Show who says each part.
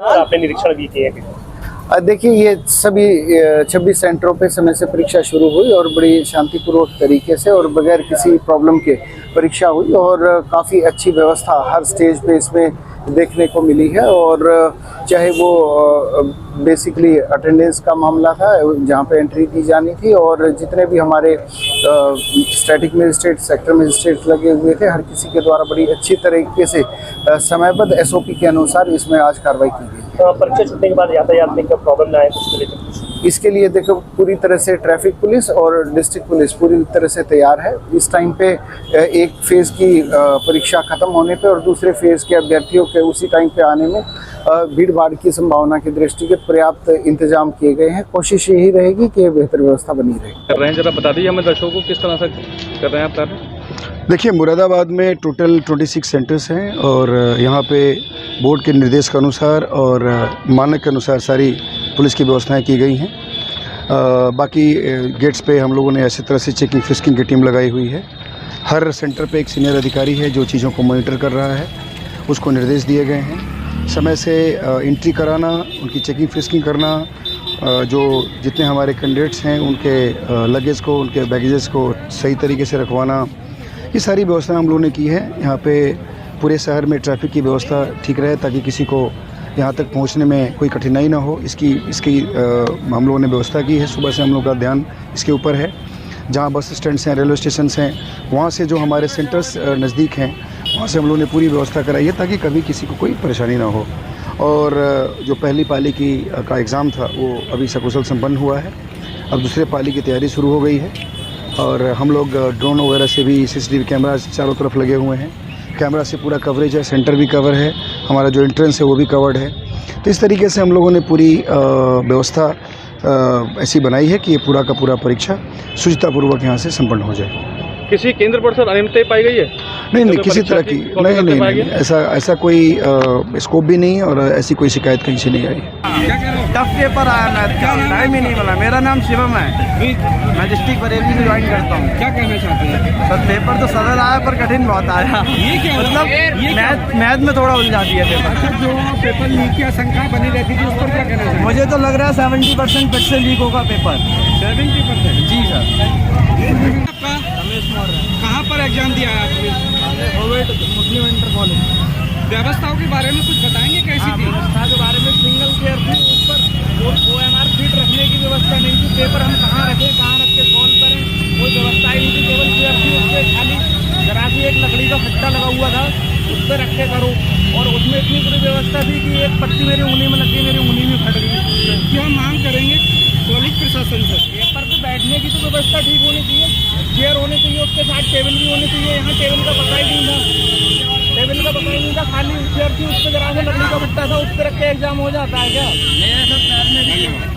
Speaker 1: और आपने निरीक्षण भी किए?
Speaker 2: देखिए, ये सभी 26 सेंटरों पे समय से परीक्षा शुरू हुई और बड़ी शांतिपूर्वक तरीके से और बगैर किसी प्रॉब्लम के परीक्षा हुई और काफ़ी अच्छी व्यवस्था हर स्टेज पे इसमें देखने को मिली है। और चाहे वो बेसिकली अटेंडेंस का मामला था जहाँ पे एंट्री दी जानी थी, और जितने भी हमारे स्टैटिक मजिस्ट्रेट, सेक्टर मजिस्ट्रेट लगे हुए थे, हर किसी के द्वारा बड़ी अच्छी तरीके से समयबद्ध SOP के अनुसार इसमें आज कार्रवाई की गई।
Speaker 1: परीक्षा छूटने के बाद यातायात में क्या प्रॉब्लम ना आए
Speaker 2: इसके लिए देखो पूरी तरह से ट्रैफिक पुलिस और डिस्ट्रिक्ट पुलिस पूरी तरह से तैयार है। इस टाइम पे एक फेज़ की परीक्षा ख़त्म होने पे और दूसरे फेज़ के अभ्यर्थियों के उसी टाइम पे आने में भीड़ भाड़ की संभावना की दृष्टिगत पर्याप्त इंतजाम किए गए हैं। कोशिश यही रहेगी कि बेहतर व्यवस्था बनी रहे।
Speaker 3: कर रहे हैं, जरा बता दीजिए हमें दर्शकों को किस तरह से कर रहे हैं आप कार्य?
Speaker 4: देखिए, मुरादाबाद में टोटल 26 सेंटर्स हैं और यहाँ पे बोर्ड के निर्देश के अनुसार और मानक के अनुसार सारी पुलिस की व्यवस्थाएं की गई हैं। बाकी गेट्स पे हम लोगों ने ऐसी तरह से चेकिंग फिस्किंग की टीम लगाई हुई है। हर सेंटर पे एक सीनियर अधिकारी है जो चीज़ों को मॉनिटर कर रहा है, उसको निर्देश दिए गए हैं। समय से एंट्री कराना, उनकी चेकिंग फिस्किंग करना, जो जितने हमारे कैंडिडेट्स हैं उनके लगेज को, उनके बैगेजेस को सही तरीके से रखवाना, ये सारी व्यवस्था हम लोगों ने की है। यहाँ पे पूरे शहर में ट्रैफिक की व्यवस्था ठीक रहे ताकि किसी को यहाँ तक पहुँचने में कोई कठिनाई ना हो, इसकी हम लोगों ने व्यवस्था की है। सुबह से हम लोग का ध्यान इसके ऊपर है। जहाँ बस स्टैंड्स हैं, रेलवे स्टेशन हैं, वहाँ से जो हमारे सेंटर्स नज़दीक हैं वहाँ से हम लोगों ने पूरी व्यवस्था कराई है ताकि कभी किसी को कोई परेशानी ना हो। और जो पहली पाली का एग्ज़ाम था वो अभी सकुशल संपन्न हुआ है। अब दूसरे पाली की तैयारी शुरू हो गई है और हम लोग ड्रोन वगैरह से भी CCTV कैमरा चारों तरफ लगे हुए हैं। कैमरा से पूरा कवरेज है, सेंटर भी कवर है, हमारा जो एंट्रेंस है वो भी कवर्ड है। तो इस तरीके से हम लोगों ने पूरी व्यवस्था ऐसी बनाई है कि ये पूरा का पूरा परीक्षा सुचितापूर्वक यहाँ से संपन्न हो जाए।
Speaker 3: किसी केंद्र पर सर अनियमितता पाई गई है?
Speaker 4: नहीं, किसी तरह की नहीं, ऐसा कोई स्कोप भी नहीं है और ऐसी कोई शिकायत कहीं से नहीं आई।
Speaker 5: टफ पेपर आया, मैथ का टाइम ही नहीं मिला। मेरा नाम शिवम है, मैं डिस्ट्रिक्ट बरेली में ज्वाइन करता हूँ।
Speaker 3: क्या कहना चाहते हैं
Speaker 5: सर? पेपर तो सरल आया पर कठिन बहुत आया।
Speaker 3: ये क्या
Speaker 5: मतलब मैथ में थोड़ा उलझा दिया पेपर।
Speaker 3: जो पेपर लीक की आशंका बनी रहती थी उस पर क्या कहना चाहिए?
Speaker 5: मुझे तो लग रहा है 70% फिर से लीक होगा पेपर।
Speaker 3: 70%?
Speaker 5: जी सर।
Speaker 3: आपका कहाँ पर एग्जाम दिया है आपने?
Speaker 5: मुस्लिम इंटर कॉलेज।
Speaker 3: व्यवस्थाओं के बारे में कुछ बताएंगे कैसी थी?
Speaker 5: व्यवस्था के बारे में सिंगल चेयर थी, ऊपर OMR सीट रखने की व्यवस्था नहीं थी। पेपर हम कहाँ रखें, कहाँ रख के सॉल्व करें, कोई व्यवस्था ही नहीं थी। केवल चेयर थी, उस पर खाली जरा सी एक लकड़ी का फट्टा लगा हुआ था, उस पर रख के करो। और उसमें इतनी पूरी व्यवस्था थी कि एक पट्टी मेरी उंगली में लगी, मेरी उंगली में फट गई।
Speaker 3: क्या मांग करेंगे कॉलेज प्रशासन से?
Speaker 5: पेपर पे बैठने की तो व्यवस्था ठीक होनी चाहिए, चेयर होनी चाहिए, उसके साथ टेबल भी होनी चाहिए। यहाँ टेबल का पता ही नहीं था, टेबल का पता ही नहीं था, खाली चेयर थी, उस पर जरा सा लकड़ी का फट्टा था, उस पर रख के एग्जाम हो जाता है क्या?